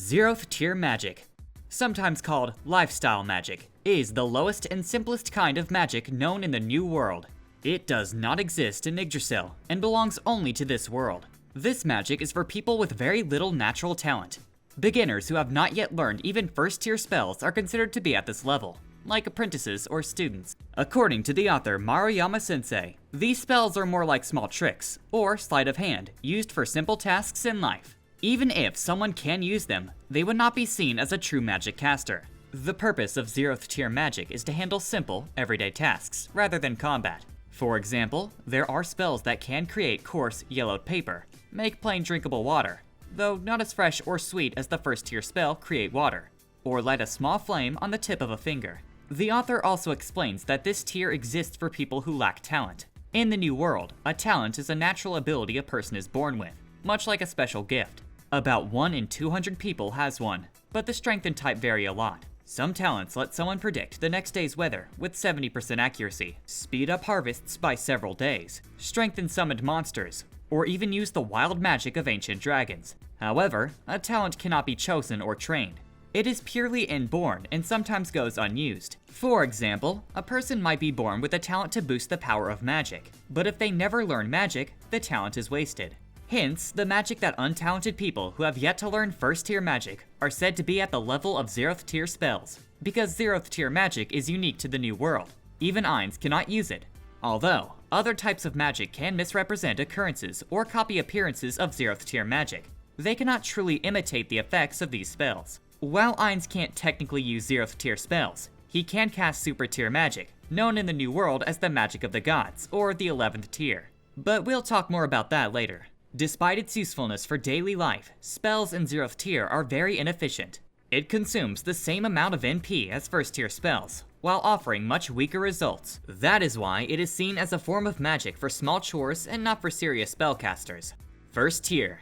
Zeroth tier magic, sometimes called lifestyle magic, is the lowest and simplest kind of magic known in the New World. It does not exist in Yggdrasil and belongs only to this world. This magic is for people with very little natural talent. Beginners who have not yet learned even first tier spells are considered to be at this level, like apprentices or students. According to the author Maruyama Sensei, these spells are more like small tricks, or sleight of hand, used for simple tasks in life. Even if someone can use them, they would not be seen as a true magic caster. The purpose of zeroth tier magic is to handle simple, everyday tasks, rather than combat. For example, there are spells that can create coarse, yellowed paper, make plain drinkable water, though not as fresh or sweet as the first tier spell create water, or light a small flame on the tip of a finger. The author also explains that this tier exists for people who lack talent. In the New World, a talent is a natural ability a person is born with, much like a special gift. About 1 in 200 people has one, but the strength and type vary a lot. Some talents let someone predict the next day's weather with 70% accuracy, speed up harvests by several days, strengthen summoned monsters, or even use the wild magic of ancient dragons. However, a talent cannot be chosen or trained. It is purely inborn and sometimes goes unused. For example, a person might be born with a talent to boost the power of magic, but if they never learn magic, the talent is wasted. Hence, the magic that untalented people who have yet to learn first tier magic are said to be at the level of zeroth tier spells, because zeroth tier magic is unique to the New World. Even Ainz cannot use it. Although, other types of magic can misrepresent occurrences or copy appearances of zeroth tier magic, they cannot truly imitate the effects of these spells. While Ainz can't technically use zeroth tier spells, he can cast super tier magic, known in the New World as the magic of the gods, or the 11th tier. But we'll talk more about that later. Despite its usefulness for daily life, spells in zeroth tier are very inefficient. It consumes the same amount of NP as first tier spells, while offering much weaker results. That is why it is seen as a form of magic for small chores and not for serious spellcasters. First tier.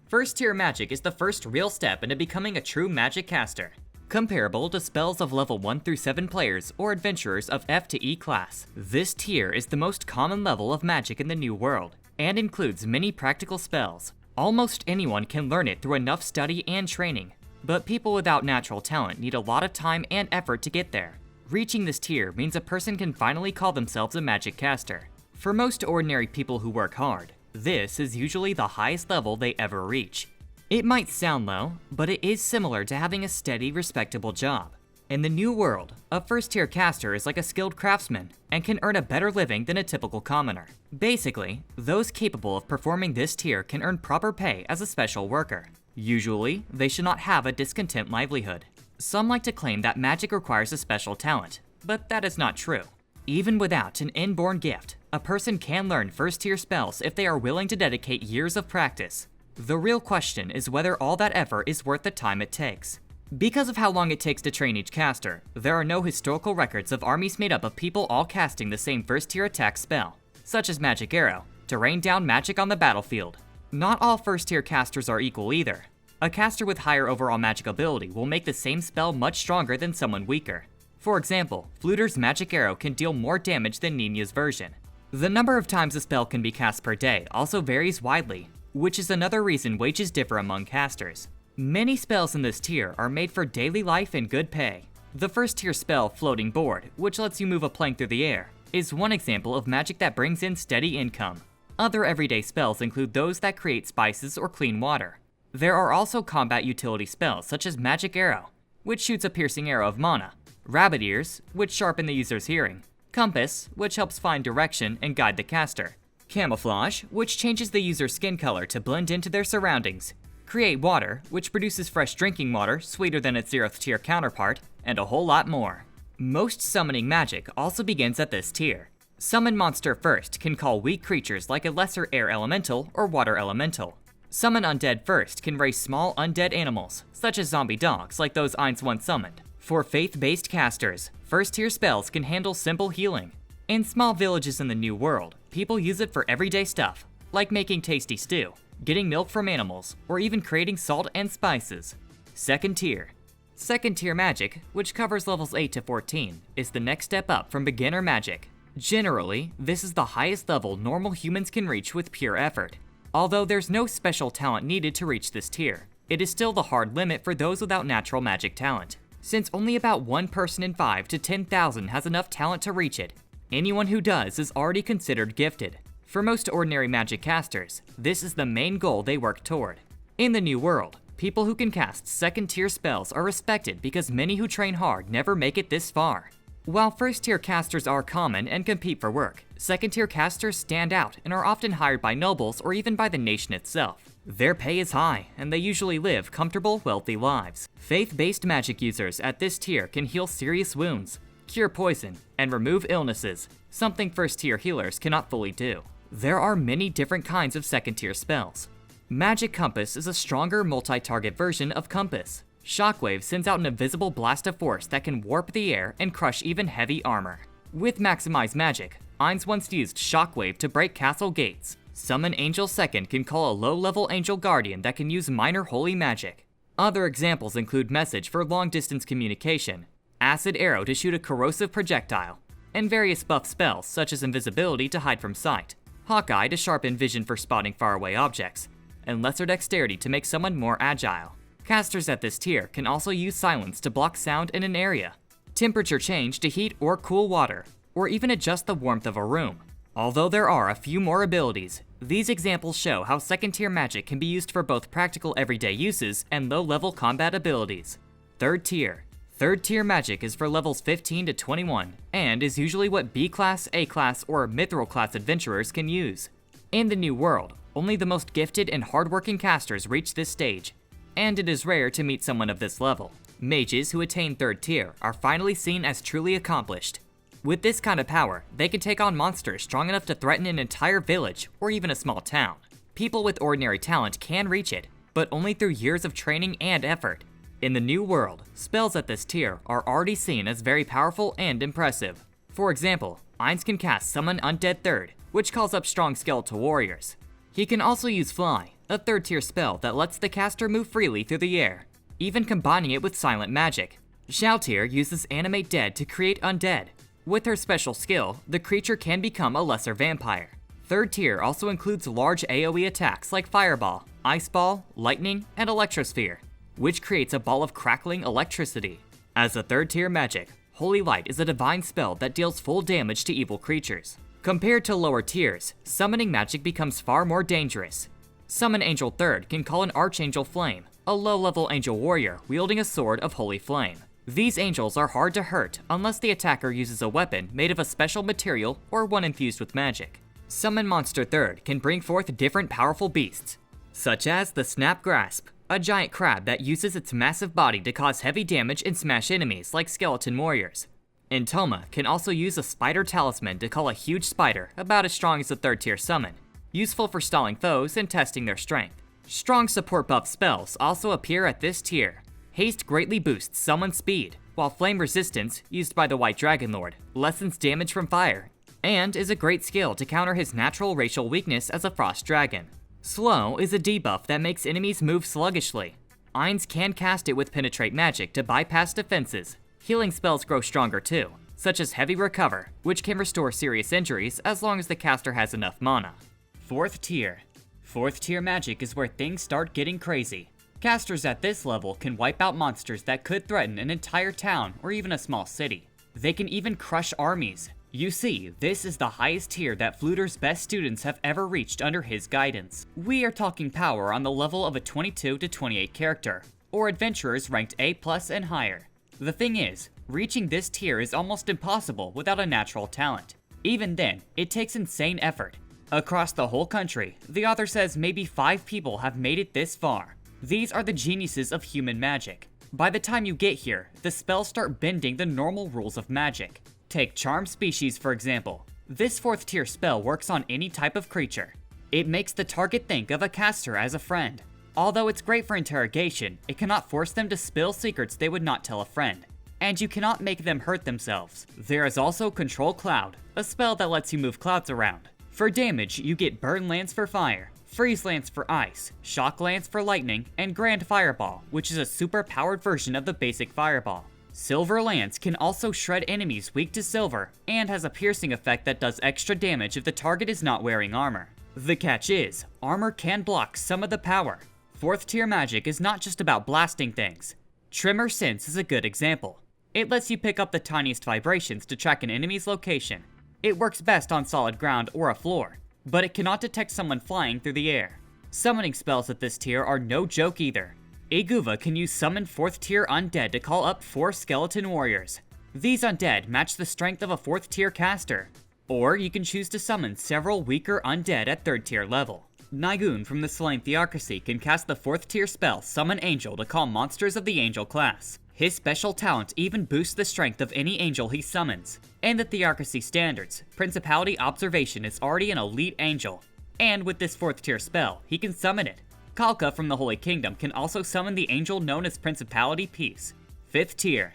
First tier magic is the first real step into becoming a true magic caster, comparable to spells of level 1 through 7 players or adventurers of F to E class. This tier is the most common level of magic in the New World, and includes many practical spells. Almost anyone can learn it through enough study and training, but people without natural talent need a lot of time and effort to get there. Reaching this tier means a person can finally call themselves a magic caster. For most ordinary people who work hard, this is usually the highest level they ever reach. It might sound low, but it is similar to having a steady, respectable job. In the New World, a first tier caster is like a skilled craftsman and can earn a better living than a typical commoner. Basically, those capable of performing this tier can earn proper pay as a special worker. Usually, they should not have a discontent livelihood. Some like to claim that magic requires a special talent, but that is not true. Even without an inborn gift, a person can learn first tier spells if they are willing to dedicate years of practice. The real question is whether all that effort is worth the time it takes. Because of how long it takes to train each caster, there are no historical records of armies made up of people all casting the same first tier attack spell, such as Magic Arrow, to rain down magic on the battlefield. Not all first tier casters are equal either. A caster with higher overall magic ability will make the same spell much stronger than someone weaker. For example, Fluter's Magic Arrow can deal more damage than Nina's version. The number of times a spell can be cast per day also varies widely, which is another reason wages differ among casters. Many spells in this tier are made for daily life and good pay. The first tier spell, Floating Board, which lets you move a plank through the air, is one example of magic that brings in steady income. Other everyday spells include those that create spices or clean water. There are also combat utility spells such as Magic Arrow, which shoots a piercing arrow of mana, Rabbit Ears, which sharpen the user's hearing, Compass, which helps find direction and guide the caster, Camouflage, which changes the user's skin color to blend into their surroundings, Create Water, which produces fresh drinking water sweeter than its zeroth tier counterpart, and a whole lot more. Most summoning magic also begins at this tier. Summon Monster First can call weak creatures like a lesser air elemental or water elemental. Summon Undead First can raise small undead animals, such as zombie dogs like those Ainz once summoned. For faith-based casters, first tier spells can handle simple healing. In small villages in the New World, people use it for everyday stuff, like making tasty stew, getting milk from animals, or even creating salt and spices. Second tier. Second tier magic, which covers levels 8 to 14, is the next step up from beginner magic. Generally, this is the highest level normal humans can reach with pure effort. Although there's no special talent needed to reach this tier, it is still the hard limit for those without natural magic talent, since only about 1 person in 5 to 10,000 has enough talent to reach it. Anyone who does is already considered gifted. For most ordinary magic casters, this is the main goal they work toward. In the New World, people who can cast second-tier spells are respected because many who train hard never make it this far. While first-tier casters are common and compete for work, second-tier casters stand out and are often hired by nobles or even by the nation itself. Their pay is high, and they usually live comfortable, wealthy lives. Faith-based magic users at this tier can heal serious wounds, cure poison, and remove illnesses, something first-tier healers cannot fully do. There are many different kinds of second-tier spells. Magic Compass is a stronger multi-target version of Compass. Shockwave sends out an invisible blast of force that can warp the air and crush even heavy armor. With Maximize Magic, Ainz once used Shockwave to break castle gates. Summon Angel Second can call a low-level Angel Guardian that can use minor holy magic. Other examples include Message for long-distance communication, Acid Arrow to shoot a corrosive projectile, and various buff spells such as Invisibility to hide from sight, Hawkeye to sharpen vision for spotting faraway objects, and Lesser Dexterity to make someone more agile. Casters at this tier can also use Silence to block sound in an area, Temperature Change to heat or cool water, or even adjust the warmth of a room. Although there are a few more abilities, these examples show how second-tier magic can be used for both practical everyday uses and low-level combat abilities. Third tier. Third tier magic is for levels 15 to 21, and is usually what B-class, A-class, or Mithril class adventurers can use. In the New World, only the most gifted and hardworking casters reach this stage, and it is rare to meet someone of this level. Mages who attain third tier are finally seen as truly accomplished. With this kind of power, they can take on monsters strong enough to threaten an entire village or even a small town. People with ordinary talent can reach it, but only through years of training and effort. In the New World, spells at this tier are already seen as very powerful and impressive. For example, Ainz can cast Summon Undead Third, which calls up strong skeletal warriors. He can also use Fly, a third tier spell that lets the caster move freely through the air, even combining it with silent magic. Xiaotir uses Animate Dead to create undead. With her special skill, the creature can become a lesser vampire. Third tier also includes large AoE attacks like Fireball, Ice Ball, Lightning, and Electrosphere, which creates a ball of crackling electricity. As a third tier magic, Holy Light is a divine spell that deals full damage to evil creatures. Compared to lower tiers, summoning magic becomes far more dangerous. Summon Angel Third can call an Archangel Flame, a low-level angel warrior wielding a sword of holy flame. These angels are hard to hurt unless the attacker uses a weapon made of a special material or one infused with magic. Summon Monster Third can bring forth different powerful beasts, such as the Snap Grasp, a giant crab that uses its massive body to cause heavy damage and smash enemies like skeleton warriors. Intoma can also use a Spider Talisman to call a huge spider about as strong as a third tier summon, useful for stalling foes and testing their strength. Strong support buff spells also appear at this tier. Haste greatly boosts someone's speed, while Flame Resistance, used by the White Dragon Lord, lessens damage from fire, and is a great skill to counter his natural racial weakness as a Frost Dragon. Slow is a debuff that makes enemies move sluggishly. Ainz can cast it with Penetrate Magic to bypass defenses. Healing spells grow stronger too, such as Heavy Recover, which can restore serious injuries as long as the caster has enough mana. Fourth tier. Fourth tier magic is where things start getting crazy. Casters at this level can wipe out monsters that could threaten an entire town or even a small city. They can even crush armies. You see, this is the highest tier that Fluter's best students have ever reached under his guidance. We are talking power on the level of a 22 to 28 character, or adventurers ranked A+ and higher. The thing is, reaching this tier is almost impossible without a natural talent. Even then, it takes insane effort. Across the whole country, the author says maybe 5 people have made it this far. These are the geniuses of human magic. By the time you get here, the spells start bending the normal rules of magic. Take Charm Species for example. This 4th tier spell works on any type of creature. It makes the target think of a caster as a friend. Although it's great for interrogation, it cannot force them to spill secrets they would not tell a friend. And you cannot make them hurt themselves. There is also Control Cloud, a spell that lets you move clouds around. For damage, you get Burn Lance for fire, Freeze Lance for ice, Shock Lance for lightning, and Grand Fireball, which is a super powered version of the basic fireball. Silver Lance can also shred enemies weak to silver, and has a piercing effect that does extra damage if the target is not wearing armor. The catch is, armor can block some of the power. 4th tier magic is not just about blasting things. Tremor Sense is a good example. It lets you pick up the tiniest vibrations to track an enemy's location. It works best on solid ground or a floor, but it cannot detect someone flying through the air. Summoning spells at this tier are no joke either. Eguva can use summon 4th tier undead to call up 4 skeleton warriors. These undead match the strength of a 4th tier caster. Or you can choose to summon several weaker undead at 3rd tier level. Nigun from the Slain Theocracy can cast the 4th tier spell Summon Angel to call monsters of the Angel class. His special talent even boosts the strength of any angel he summons. In the Theocracy standards, Principality Observation is already an elite angel, and with this 4th tier spell, he can summon it. Kalka from the Holy Kingdom can also summon the angel known as Principality Peace. 5th tier.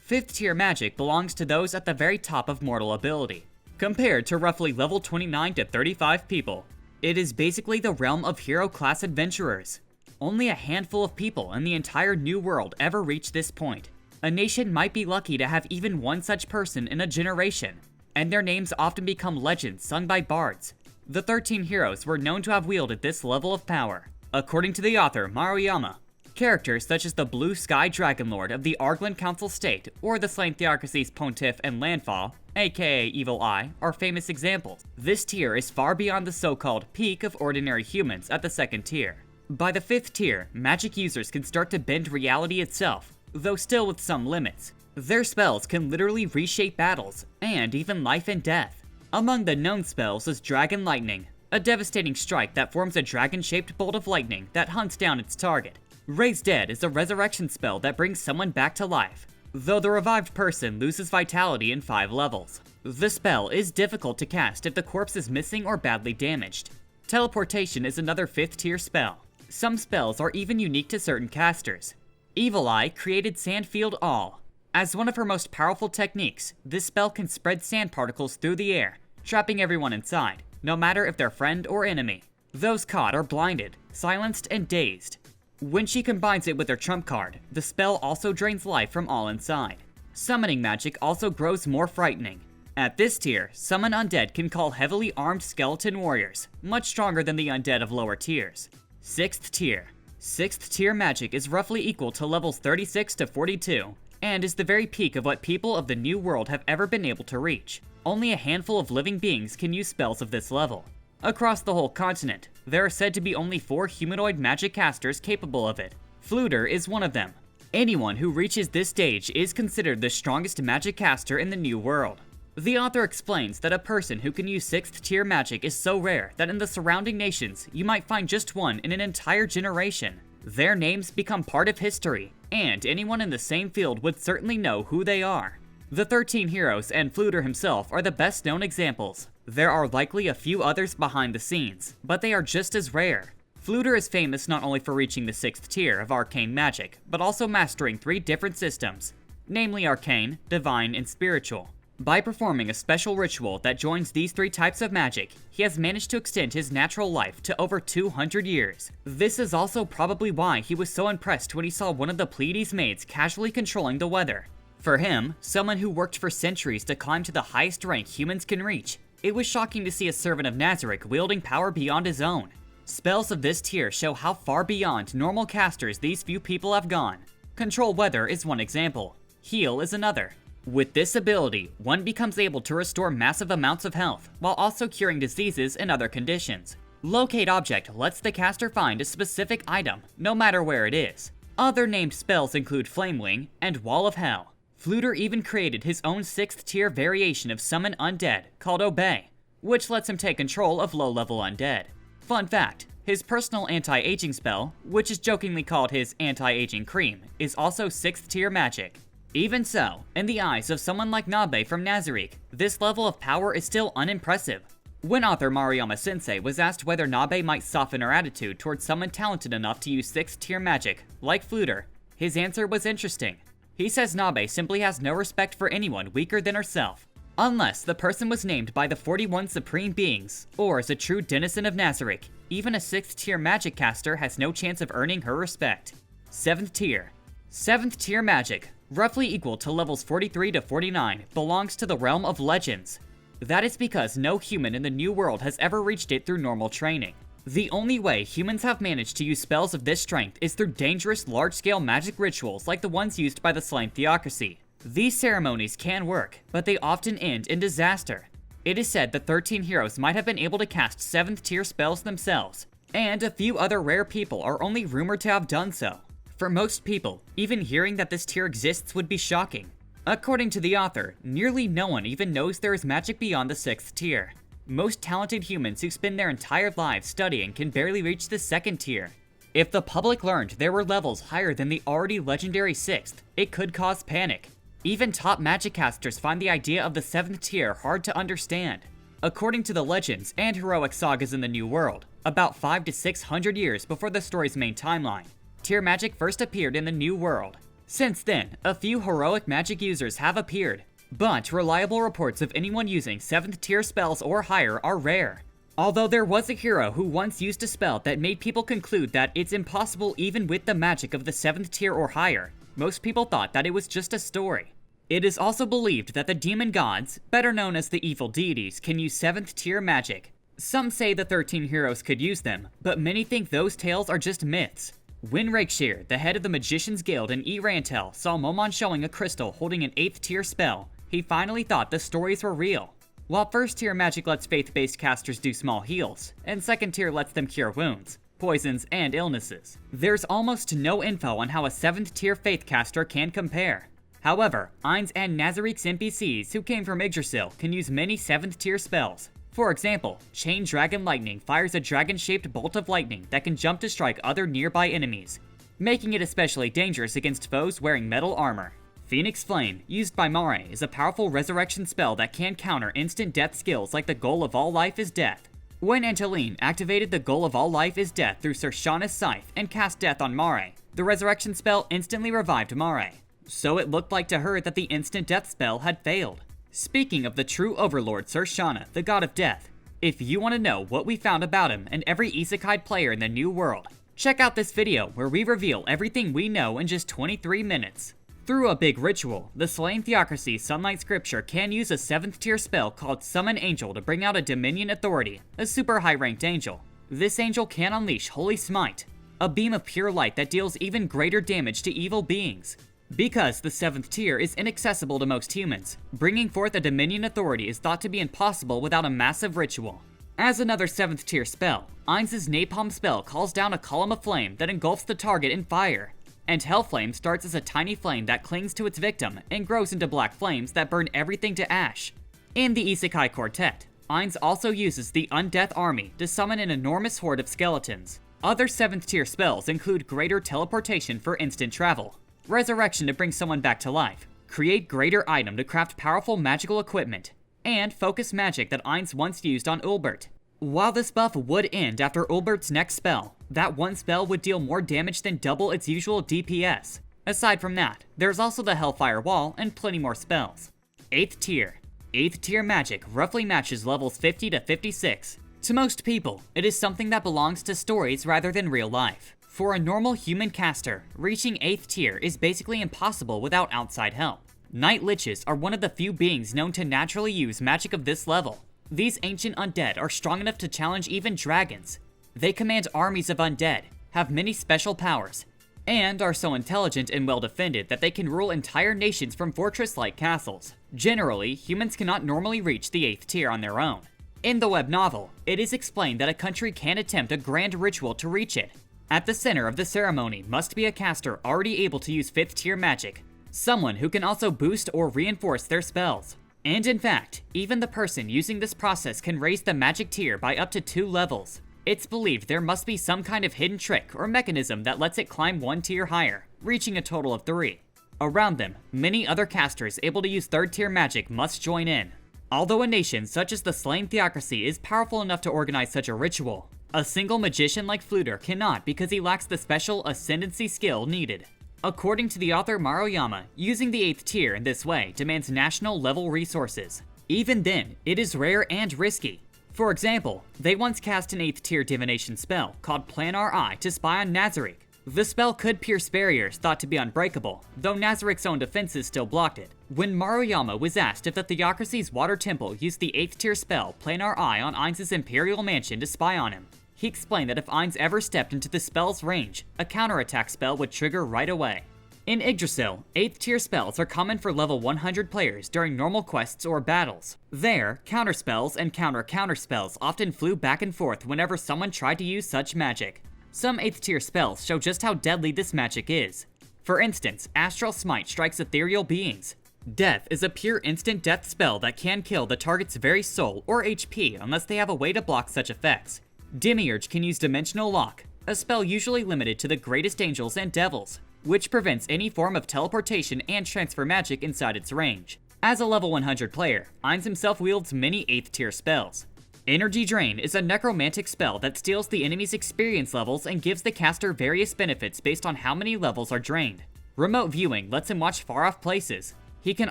5th tier magic belongs to those at the very top of mortal ability. Compared to roughly level 29 to 35 people, it is basically the realm of hero class adventurers. Only a handful of people in the entire New World ever reach this point. A nation might be lucky to have even one such person in a generation, and their names often become legends sung by bards. The 13 heroes were known to have wielded this level of power. According to the author Maruyama, characters such as the Blue Sky Dragonlord of the Argland Council State or the Slain Theocracy's Pontiff and Landfall, aka Evil Eye, are famous examples. This tier is far beyond the so-called peak of ordinary humans at the 2nd tier. By the 5th tier, magic users can start to bend reality itself, though still with some limits. Their spells can literally reshape battles, and even life and death. Among the known spells is Dragon Lightning, a devastating strike that forms a dragon-shaped bolt of lightning that hunts down its target. Raise Dead is a resurrection spell that brings someone back to life, though the revived person loses vitality in 5 levels. The spell is difficult to cast if the corpse is missing or badly damaged. Teleportation is another 5th tier spell. Some spells are even unique to certain casters. Evil Eye created Sandfield All. As one of her most powerful techniques, this spell can spread sand particles through the air, trapping everyone inside, no matter if they're friend or enemy. Those caught are blinded, silenced, and dazed. When she combines it with her trump card, the spell also drains life from all inside. Summoning magic also grows more frightening. At this tier, Summon Undead can call heavily armed skeleton warriors, much stronger than the undead of lower tiers. 6th tier. 6th tier magic is roughly equal to levels 36 to 42, and is the very peak of what people of the New World have ever been able to reach. Only a handful of living beings can use spells of this level. Across the whole continent, there are said to be only 4 humanoid magic casters capable of it. Fluter is one of them. Anyone who reaches this stage is considered the strongest magic caster in the New World. The author explains that a person who can use 6th tier magic is so rare that in the surrounding nations, you might find just one in an entire generation. Their names become part of history, and anyone in the same field would certainly know who they are. The 13 heroes and Fluter himself are the best known examples. There are likely a few others behind the scenes, but they are just as rare. Fluter is famous not only for reaching the 6th tier of arcane magic, but also mastering 3 different systems, namely arcane, divine, and spiritual. By performing a special ritual that joins these 3 types of magic, he has managed to extend his natural life to over 200 years. This is also probably why he was so impressed when he saw one of the Pleiades maids casually controlling the weather. For him, someone who worked for centuries to climb to the highest rank humans can reach, it was shocking to see a servant of Nazarick wielding power beyond his own. Spells of this tier show how far beyond normal casters these few people have gone. Control Weather is one example. Heal is another. With this ability, one becomes able to restore massive amounts of health, while also curing diseases and other conditions. Locate Object lets the caster find a specific item, no matter where it is. Other named spells include Flame Wing and Wall of Hell. Fluter even created his own 6th tier variation of Summon Undead, called Obey, which lets him take control of low-level undead. Fun fact, his personal anti-aging spell, which is jokingly called his anti-aging cream, is also 6th tier magic. Even so, in the eyes of someone like Nabe from Nazarick, this level of power is still unimpressive. When author Maruyama Sensei was asked whether Nabe might soften her attitude towards someone talented enough to use 6th tier magic, like Fluter, his answer was interesting. He says Nabe simply has no respect for anyone weaker than herself, unless the person was named by the 41 Supreme Beings, or is a true denizen of Nazarick. Even a 6th tier magic caster has no chance of earning her respect. 7th tier. 7th tier magic, roughly equal to levels 43 to 49, belongs to the realm of legends. That is because no human in the New World has ever reached it through normal training. The only way humans have managed to use spells of this strength is through dangerous large-scale magic rituals like the ones used by the slain theocracy. These ceremonies can work, but they often end in disaster. It is said that 13 heroes might have been able to cast 7th tier spells themselves, and a few other rare people are only rumored to have done so. For most people, even hearing that this tier exists would be shocking. According to the author, nearly no one even knows there is magic beyond the 6th tier. Most talented humans who spend their entire lives studying can barely reach the 2nd tier. If the public learned there were levels higher than the already legendary 6th, it could cause panic. Even top magic casters find the idea of the 7th tier hard to understand. According to the legends and heroic sagas in the New World, about 500 to 600 years before the story's main timeline, tier magic first appeared in the New World. Since then, a few heroic magic users have appeared, but reliable reports of anyone using 7th tier spells or higher are rare. Although there was a hero who once used a spell that made people conclude that it's impossible even with the magic of the 7th tier or higher, most people thought that it was just a story. It is also believed that the demon gods, better known as the evil deities, can use 7th tier magic. Some say the 13 heroes could use them, but many think those tales are just myths. When Rakeshir, the head of the Magicians Guild in Erantel, saw Momon showing a crystal holding an 8th tier spell, he finally thought the stories were real. While 1st tier magic lets faith-based casters do small heals, and 2nd tier lets them cure wounds, poisons, and illnesses, there's almost no info on how a 7th tier faith caster can compare. However, Ainz and Nazarik's NPCs who came from Yggdrasil can use many 7th tier spells. For example, Chain Dragon Lightning fires a dragon-shaped bolt of lightning that can jump to strike other nearby enemies, making it especially dangerous against foes wearing metal armor. Phoenix Flame, used by Mare, is a powerful resurrection spell that can counter instant death skills like the Goal of All Life is Death. When Angeline activated the Goal of All Life is Death through Sir Shauna's Scythe and cast Death on Mare, the resurrection spell instantly revived Mare. So it looked like to her that the instant death spell had failed. Speaking of the true overlord Sir Shauna, the god of death, if you want to know what we found about him and every isekai player in the New World, check out this video where we reveal everything we know in just 23 minutes. Through a big ritual, the slain theocracy Sunlight Scripture can use a 7th tier spell called Summon Angel to bring out a Dominion Authority, a super high ranked angel. This angel can unleash Holy Smite, a beam of pure light that deals even greater damage to evil beings. Because the 7th tier is inaccessible to most humans, bringing forth a Dominion Authority is thought to be impossible without a massive ritual. As another 7th tier spell, Ainz's Napalm spell calls down a column of flame that engulfs the target in fire, and Hellflame starts as a tiny flame that clings to its victim and grows into black flames that burn everything to ash. In the Isekai Quartet, Ainz also uses the Undeath Army to summon an enormous horde of skeletons. Other 7th tier spells include Greater Teleportation for instant travel, Resurrection to bring someone back to life, Create Greater Item to craft powerful magical equipment, and Focus Magic that Ainz once used on Ulbert. While this buff would end after Ulbert's next spell, that one spell would deal more damage than double its usual DPS. Aside from that, there's also the Hellfire Wall and plenty more spells. 8th tier. 8th tier magic roughly matches levels 50 to 56. To most people, it is something that belongs to stories rather than real life. For a normal human caster, reaching 8th tier is basically impossible without outside help. Night Liches are one of the few beings known to naturally use magic of this level. These ancient undead are strong enough to challenge even dragons. They command armies of undead, have many special powers, and are so intelligent and well defended that they can rule entire nations from fortress-like castles. Generally, humans cannot normally reach the 8th tier on their own. In the web novel, it is explained that a country can attempt a grand ritual to reach it. At the center of the ceremony must be a caster already able to use 5th tier magic, someone who can also boost or reinforce their spells. And in fact, even the person using this process can raise the magic tier by up to 2 levels. It's believed there must be some kind of hidden trick or mechanism that lets it climb 1 tier higher, reaching a total of 3. Around them, many other casters able to use 3rd tier magic must join in. Although a nation such as the Slain Theocracy is powerful enough to organize such a ritual, a single magician like Fluter cannot because he lacks the special ascendancy skill needed. According to the author Maruyama, using the 8th tier in this way demands national level resources. Even then, it is rare and risky. For example, they once cast an 8th tier divination spell called Planar Eye to spy on Nazarik. The spell could pierce barriers thought to be unbreakable, though Nazarik's own defenses still blocked it. When Maruyama was asked if the Theocracy's Water Temple used the 8th tier spell Planar Eye on Ainz's Imperial Mansion to spy on him, He explained that if Ainz ever stepped into the spell's range, a counterattack spell would trigger right away. In Yggdrasil, 8th tier spells are common for level 100 players during normal quests or battles. There, counterspells and counter-counterspells often flew back and forth whenever someone tried to use such magic. Some 8th tier spells show just how deadly this magic is. For instance, Astral Smite strikes ethereal beings. Death is a pure instant death spell that can kill the target's very soul or HP unless they have a way to block such effects. Demiurge can use Dimensional Lock, a spell usually limited to the greatest angels and devils, which prevents any form of teleportation and transfer magic inside its range. As a level 100 player, Ainz himself wields many 8th tier spells. Energy Drain is a necromantic spell that steals the enemy's experience levels and gives the caster various benefits based on how many levels are drained. Remote Viewing lets him watch far off places. He can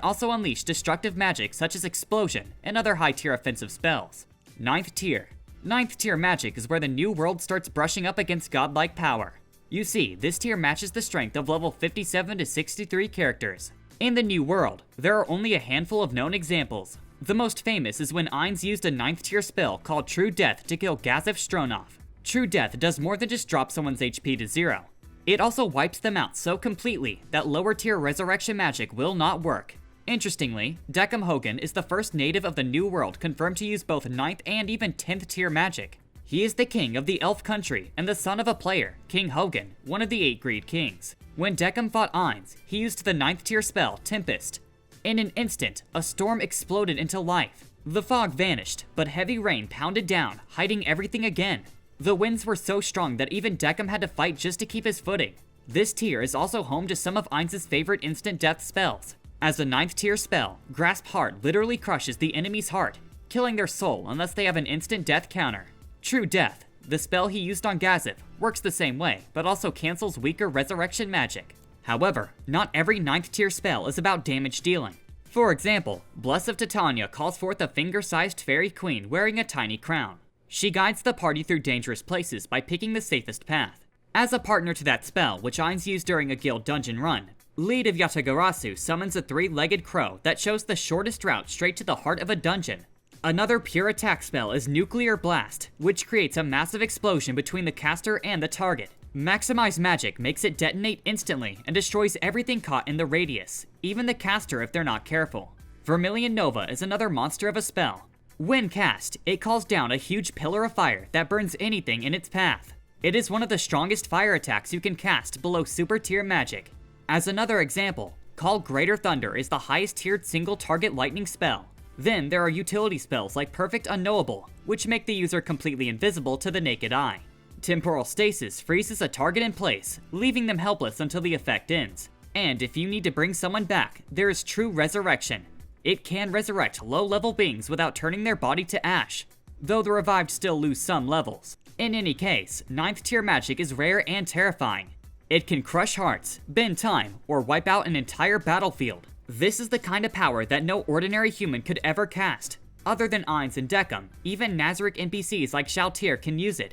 also unleash destructive magic such as Explosion and other high tier offensive spells. 9th tier. 9th tier magic is where the new world starts brushing up against godlike power. You see, this tier matches the strength of level 57 to 63 characters. In the new world, there are only a handful of known examples. The most famous is when Ainz used a 9th tier spell called True Death to kill Gazif Stronov. True Death does more than just drop someone's HP to 0. It also wipes them out so completely that lower tier resurrection magic will not work. Interestingly, Deckham Hogan is the first native of the New World confirmed to use both 9th and even 10th tier magic. He is the king of the Elf Country and the son of a player, King Hogan, one of the 8 Greed Kings. When Deckham fought Ainz, he used the 9th tier spell, Tempest. In an instant, a storm exploded into life. The fog vanished, but heavy rain pounded down, hiding everything again. The winds were so strong that even Deckham had to fight just to keep his footing. This tier is also home to some of Ainz's favorite instant death spells. As a 9th tier spell, Grasp Heart literally crushes the enemy's heart, killing their soul unless they have an instant death counter. True Death, the spell he used on Gazif, works the same way, but also cancels weaker resurrection magic. However, not every 9th tier spell is about damage dealing. For example, Bless of Titania calls forth a finger-sized fairy queen wearing a tiny crown. She guides the party through dangerous places by picking the safest path. As a partner to that spell, which Ainz used during a guild dungeon run, Lead of YGGDRASIL summons a 3-legged crow that shows the shortest route straight to the heart of a dungeon. Another pure attack spell is Nuclear Blast, which creates a massive explosion between the caster and the target. Maximize Magic makes it detonate instantly and destroys everything caught in the radius, even the caster if they're not careful. Vermilion Nova is another monster of a spell. When cast, it calls down a huge pillar of fire that burns anything in its path. It is one of the strongest fire attacks you can cast below super tier magic. As another example, Call Greater Thunder is the highest tiered single target lightning spell. Then there are utility spells like Perfect Unknowable, which make the user completely invisible to the naked eye. Temporal Stasis freezes a target in place, leaving them helpless until the effect ends. And if you need to bring someone back, there is True Resurrection. It can resurrect low-level beings without turning their body to ash, though the revived still lose some levels. In any case, 9th tier magic is rare and terrifying. It can crush hearts, bend time, or wipe out an entire battlefield. This is the kind of power that no ordinary human could ever cast. Other than Ainz and Deckham, even Nazarick NPCs like Shalltear can use it.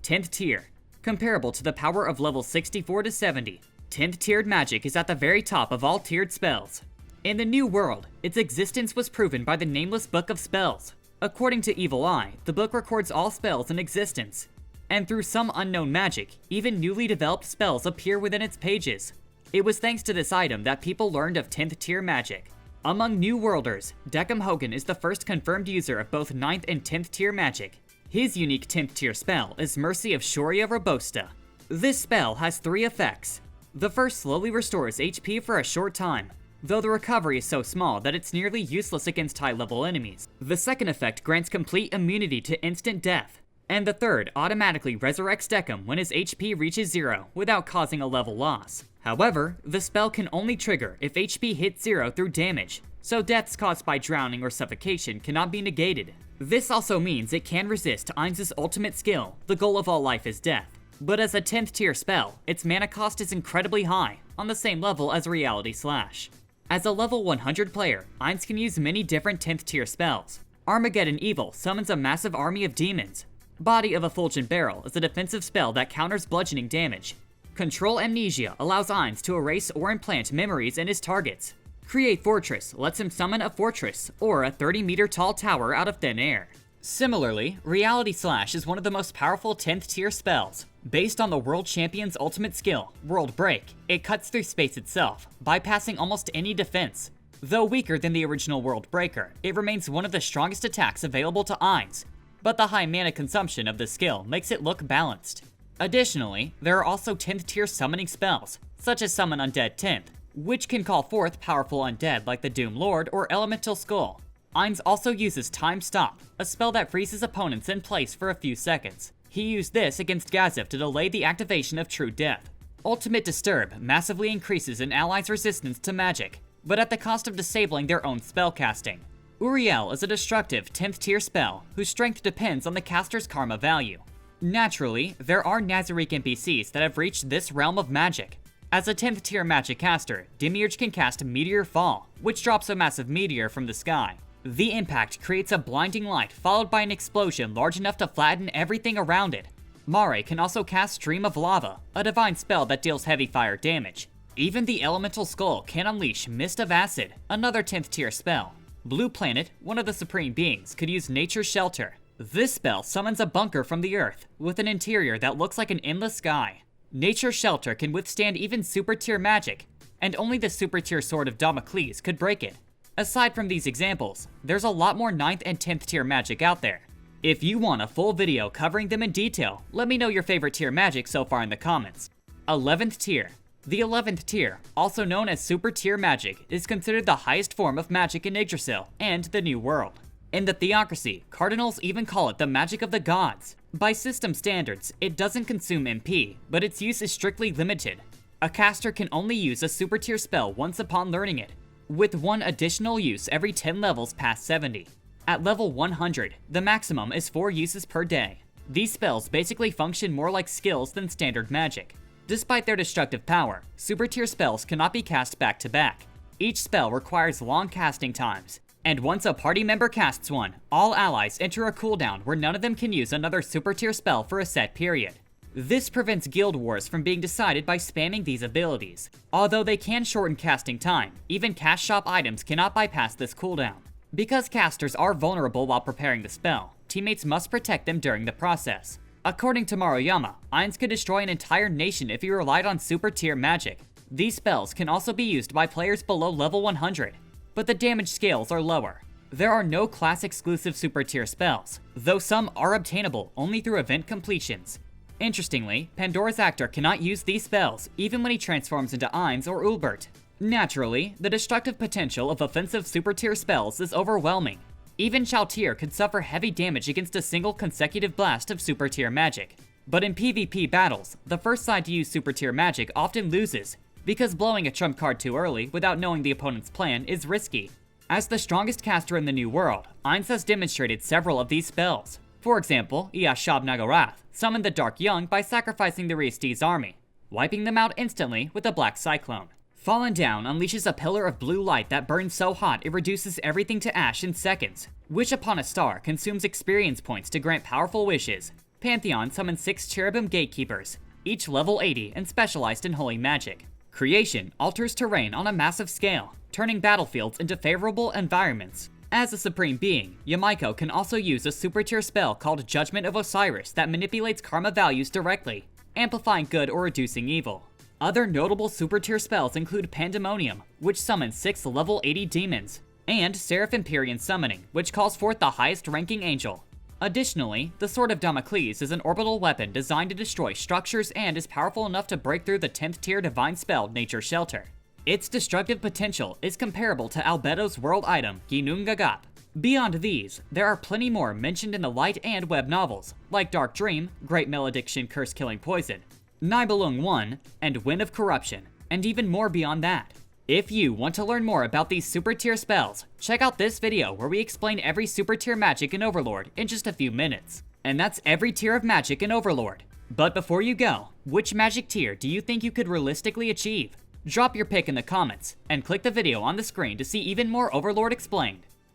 10th tier. Comparable to the power of level 64 to 70, 10th tiered magic is at the very top of all tiered spells. In the New World, its existence was proven by the Nameless Book of Spells. According to Evil Eye, the book records all spells in existence. And through some unknown magic, even newly developed spells appear within its pages. It was thanks to this item that people learned of 10th tier magic. Among New Worlders, Deckham Hogan is the first confirmed user of both 9th and 10th tier magic. His unique 10th tier spell is Mercy of Shoria Robusta. This spell has 3 effects. The first slowly restores HP for a short time, though the recovery is so small that it's nearly useless against high-level enemies. The second effect grants complete immunity to instant death. And the third automatically resurrects Deckham when his HP reaches 0 without causing a level loss. However, the spell can only trigger if HP hits 0 through damage, so deaths caused by drowning or suffocation cannot be negated. This also means it can resist Ainz's ultimate skill, the goal of all life is death. But as a 10th tier spell, its mana cost is incredibly high, on the same level as Reality Slash. As a level 100 player, Ainz can use many different 10th tier spells. Armageddon Evil summons a massive army of demons. Body of Effulgent Barrel is a defensive spell that counters bludgeoning damage. Control Amnesia allows Ainz to erase or implant memories in his targets. Create Fortress lets him summon a fortress or a 30-meter tall tower out of thin air. Similarly, Reality Slash is one of the most powerful 10th tier spells. Based on the World Champion's ultimate skill, World Break, it cuts through space itself, bypassing almost any defense. Though weaker than the original World Breaker, it remains one of the strongest attacks available to Ainz, but the high mana consumption of the skill makes it look balanced. Additionally, there are also 10th tier summoning spells, such as Summon Undead 10th, which can call forth powerful undead like the Doom Lord or Elemental Skull. Ainz also uses Time Stop, a spell that freezes opponents in place for a few seconds. He used this against Gazif to delay the activation of True Death. Ultimate Disturb massively increases an ally's resistance to magic, but at the cost of disabling their own spellcasting. Uriel is a destructive 10th tier spell whose strength depends on the caster's karma value. Naturally, there are Nazarick NPCs that have reached this realm of magic. As a 10th tier magic caster, Demiurge can cast Meteor Fall, which drops a massive meteor from the sky. The impact creates a blinding light followed by an explosion large enough to flatten everything around it. Mare can also cast Stream of Lava, a divine spell that deals heavy fire damage. Even the Elemental Skull can unleash Mist of Acid, another 10th tier spell. Blue Planet, one of the Supreme Beings, could use Nature's Shelter. This spell summons a bunker from the earth, with an interior that looks like an endless sky. Nature's Shelter can withstand even super tier magic, and only the super tier Sword of Damocles could break it. Aside from these examples, there's a lot more 9th and 10th tier magic out there. If you want a full video covering them in detail, let me know your favorite tier magic so far in the comments. 11th tier. The 11th tier, also known as super tier magic, is considered the highest form of magic in Yggdrasil and the New World. In the Theocracy, Cardinals even call it the magic of the gods. By system standards, it doesn't consume MP, but its use is strictly limited. A caster can only use a super tier spell once upon learning it, with one additional use every 10 levels past 70. At level 100, the maximum is 4 uses per day. These spells basically function more like skills than standard magic. Despite their destructive power, super tier spells cannot be cast back to back. Each spell requires long casting times, and once a party member casts one, all allies enter a cooldown where none of them can use another super tier spell for a set period. This prevents guild wars from being decided by spamming these abilities. Although they can shorten casting time, even cash shop items cannot bypass this cooldown. Because casters are vulnerable while preparing the spell, teammates must protect them during the process. According to Maruyama, Ainz could destroy an entire nation if he relied on super tier magic. These spells can also be used by players below level 100, but the damage scales are lower. There are no class exclusive super tier spells, though some are obtainable only through event completions. Interestingly, Pandora's Actor cannot use these spells even when he transforms into Ainz or Ulbert. Naturally, the destructive potential of offensive super tier spells is overwhelming. Even Shalltear could suffer heavy damage against a single consecutive blast of super tier magic. But in PvP battles, the first side to use super tier magic often loses, because blowing a trump card too early without knowing the opponent's plan is risky. As the strongest caster in the New World, Ainz has demonstrated several of these spells. For example, Iashab Nagarath summoned the Dark Young by sacrificing the Riesti's army, wiping them out instantly with a Black Cyclone. Fallen Down unleashes a pillar of blue light that burns so hot it reduces everything to ash in seconds. Wish Upon a Star consumes experience points to grant powerful wishes. Pantheon summons 6 Cherubim Gatekeepers, each level 80 and specialized in holy magic. Creation alters terrain on a massive scale, turning battlefields into favorable environments. As a supreme being, Yamaiko can also use a super tier spell called Judgment of Osiris that manipulates karma values directly, amplifying good or reducing evil. Other notable super tier spells include Pandemonium, which summons 6 level 80 demons, and Seraph Empyrean Summoning, which calls forth the highest ranking angel. Additionally, the Sword of Damocles is an orbital weapon designed to destroy structures and is powerful enough to break through the 10th tier divine spell Nature's Shelter. Its destructive potential is comparable to Albedo's world item, Ginungagap. Beyond these, there are plenty more mentioned in the light and web novels, like Dark Dream, Great Malediction Curse Killing Poison, Nibelung 1, and Wind of Corruption, and even more beyond that. If you want to learn more about these super tier spells, check out this video where we explain every super tier magic in Overlord in just a few minutes. And that's every tier of magic in Overlord. But before you go, which magic tier do you think you could realistically achieve? Drop your pick in the comments, and click the video on the screen to see even more Overlord explained.